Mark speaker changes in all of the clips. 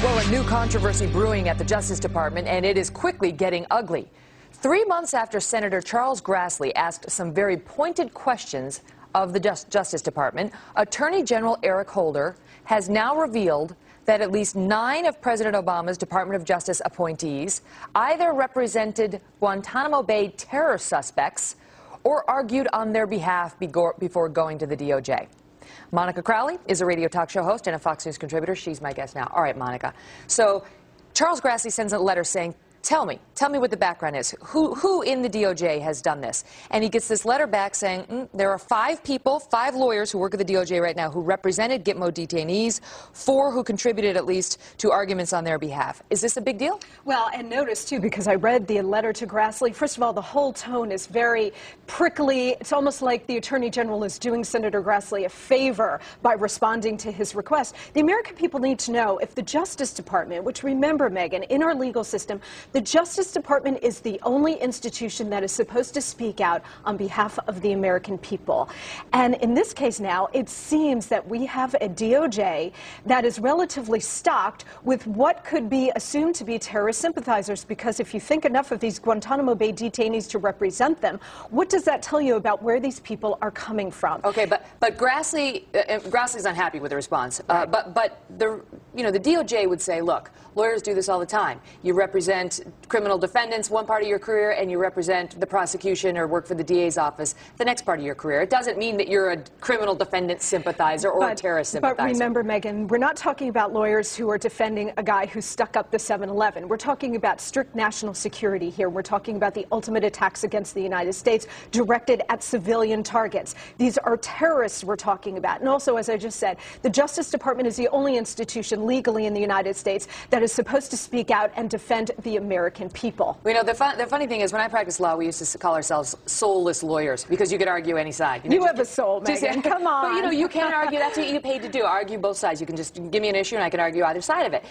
Speaker 1: Well, a new controversy brewing at the Justice Department, and it is quickly getting ugly. 3 months after Senator Charles Grassley asked some very pointed questions of the Justice Department, Attorney General Eric Holder has now revealed that at least 9 of President Obama's Department of Justice appointees either represented Guantanamo Bay terror suspects or argued on their behalf before going to the DOJ. Monica Crowley is a radio talk show host and a Fox News contributor. She's my guest now. All right, Monica. So Charles Grassley sends a letter saying, tell me what the background is. Who in the DOJ has done this? And he gets this letter back saying, there are 5 people, 5 lawyers who work at the DOJ right now who represented Gitmo detainees, 4 who contributed at least to arguments on their behalf. Is this a big deal?
Speaker 2: Well, and notice, too, because I read the letter to Grassley, first of all, the whole tone is very prickly. It's almost like the Attorney General is doing Senator Grassley a favor by responding to his request. The American people need to know if the Justice Department, which remember, Megan, in our legal system, the Justice Department is the only institution that is supposed to speak out on behalf of the American people. And in this case now, it seems that we have a DOJ that is relatively stocked with what could be assumed to be terrorist sympathizers, because if you think enough of these Guantanamo Bay detainees to represent them, what does that tell you about where these people are coming from?
Speaker 1: Okay, but Grassley's unhappy with the response.
Speaker 2: Right.
Speaker 1: But the DOJ would say, look, lawyers do this all the time. You represent criminal defendants one part of your career, and you represent the prosecution or work for the DA's office the next part of your career. It doesn't mean that you're a criminal defendant sympathizer or a terrorist sympathizer.
Speaker 2: But remember, Megan, we're not talking about lawyers who are defending a guy who stuck up the 7-Eleven. We're talking about strict national security here. We're talking about the ultimate attacks against the United States directed at civilian targets. These are terrorists we're talking about. And also, as I just said, the Justice Department is the only institution legally in the United States that is supposed to speak out and defend the American people.
Speaker 1: You know, the funny thing is, when I practiced law, we used to call ourselves soulless lawyers because you could argue any side.
Speaker 2: You have a soul, Megan. Come on.
Speaker 1: But, you can't argue. That's what you get paid to do, argue both sides. You can just give me an issue and I can argue either side of it.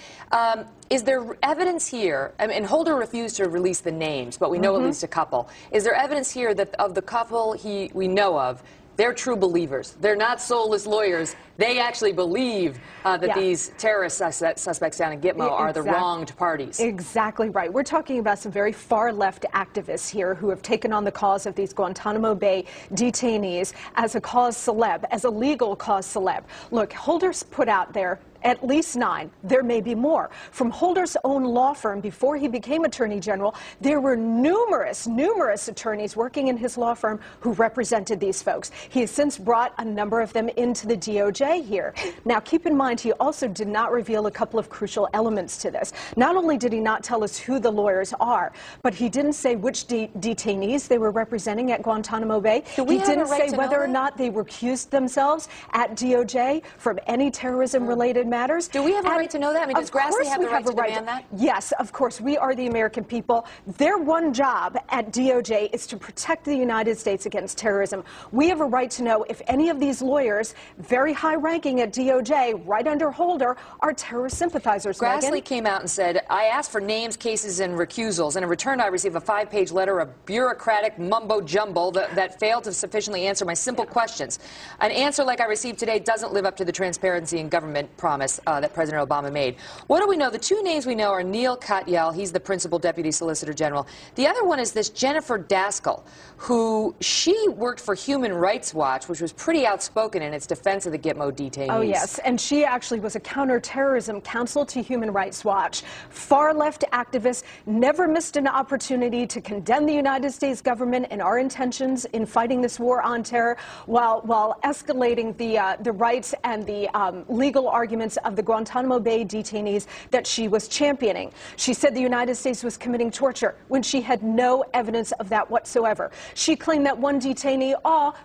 Speaker 1: Is there evidence here, and Holder refused to release the names, but we know at least a couple. Is there evidence here that of the couple we know of, they're true believers? They're not soulless lawyers. They actually believe that these terrorist suspects down in Gitmo are the wronged parties.
Speaker 2: Exactly right. We're talking about some very far-left activists here who have taken on the cause of these Guantanamo Bay detainees as a cause celeb, as a legal cause celeb. Look, Holder's put out there at least 9. There may be more. From Holder's own law firm, before he became Attorney General, there were numerous attorneys working in his law firm who represented these folks. He has since brought a number of them into the DOJ here. Now, keep in mind, he also did not reveal a couple of crucial elements to this. Not only did he not tell us who the lawyers are, but he didn't say which detainees they were representing at Guantanamo Bay. He didn't say whether or not they recused themselves at DOJ from any terrorism-related matters.
Speaker 1: Do we have a right to know that? I mean, does Grassley have the right to demand that?
Speaker 2: Yes, of course. We are the American people. Their one job at DOJ is to protect the United States against terrorism. We have a right to know if any of these lawyers, very high-ranking at DOJ, right under Holder, are terrorist sympathizers.
Speaker 1: Grassley came out and said, I asked for names, cases, and recusals, and in return I received a 5-page letter of bureaucratic mumbo-jumbo that failed to sufficiently answer my simple questions. An answer like I received today doesn't live up to the transparency and government promise that President Obama made. What do we know? The 2 names we know are Neil Katyal, he's the principal deputy solicitor general. The other one is this Jennifer Daskal, who she worked for Human Rights Watch, which was pretty outspoken in its defense of the Gitmo detainees.
Speaker 2: Oh, yes, and she actually was a counterterrorism counsel to Human Rights Watch. Far-left activist, never missed an opportunity to condemn the United States government and our intentions in fighting this war on terror while escalating the rights and the legal arguments of the Guantanamo Bay detainees that she was championing. She said the United States was committing torture when she had no evidence of that whatsoever. She claimed that one detainee,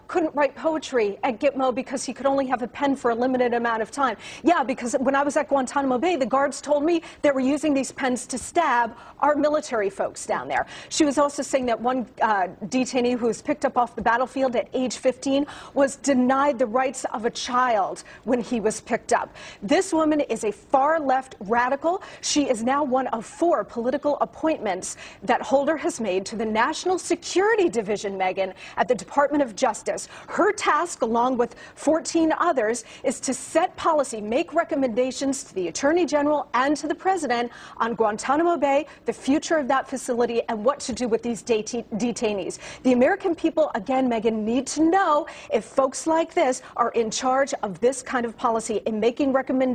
Speaker 2: couldn't write poetry at Gitmo because he could only have a pen for a limited amount of time. Yeah, because when I was at Guantanamo Bay, the guards told me they were using these pens to stab our military folks down there. She was also saying that one detainee who was picked up off the battlefield at age 15 was denied the rights of a child when he was picked up. This woman is a far-left radical. She is now one of 4 political appointments that Holder has made to the National Security Division, Megyn, at the Department of Justice. Her task, along with 14 others, is to set policy, make recommendations to the Attorney General and to the President on Guantanamo Bay, the future of that facility, and what to do with these detainees. The American people, again, Megyn, need to know if folks like this are in charge of this kind of policy in making recommendations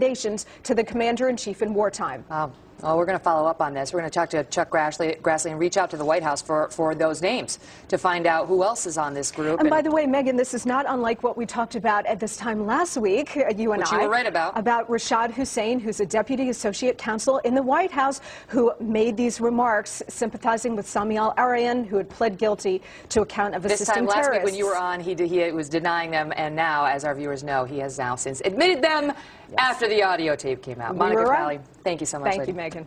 Speaker 2: to the Commander-in-Chief in wartime.
Speaker 1: Well, we're going to follow up on this. We're going to talk to Chuck Grassley and reach out to the White House for those names to find out who else is on this group.
Speaker 2: And by the way, Megyn, this is not unlike what we talked about at this time last week, you and I.
Speaker 1: Which you were right about.
Speaker 2: About Rashad Hussain, who's a Deputy Associate Counsel in the White House, who made these remarks sympathizing with Sami al-Arian, who had pled guilty to a count of assisting terrorists.
Speaker 1: This time last week when you were on, he was denying them, and now, as our viewers know, he has now since admitted them after the audio tape came out. Monica Crowley, thank you so much.
Speaker 2: Thank you, Megyn.